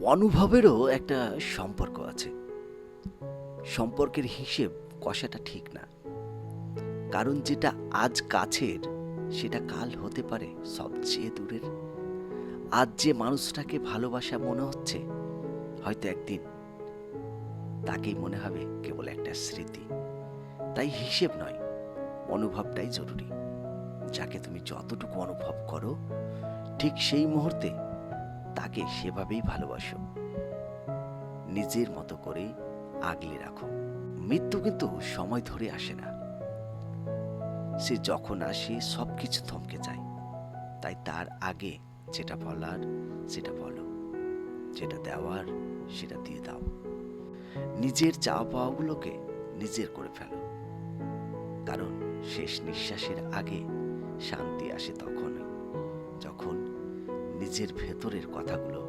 অনুভবেরও একটা সম্পর্ক আছে। সম্পর্কের হিসেব কষাটা ঠিক না, কারণ যেটা আজ কাছের সেটা কাল হতে পারে সবচেয়ে দূরের। আজ যে মানুষটাকে ভালোবাসা মনে হচ্ছে, হয়তো একদিন তাকেই মনে হবে কেবল একটা স্মৃতি। তাই হিসেব নয়, অনুভবটাই জরুরি। যাকে তুমি যতটুকু অনুভব করো, ঠিক সেই মুহূর্তে তাকে সেভাবেই ভালোবাসো, নিজের মতো করেই আগলে রাখো। মৃত্যু কিন্তু সময় ধরে আসে না, সে যখন আসে সবকিছু থমকে যায়। তাই তার আগে যেটা বলার সেটা বলো, যেটা দেওয়ার সেটা দিয়ে দাও। নিজের চাওয়া পাওয়াগুলোকে নিজের করে ফেলো, কারণ শেষ নিঃশ্বাসের আগে শান্তি আসে তখনই, যখন নিজের ভেতরের কথাগুলো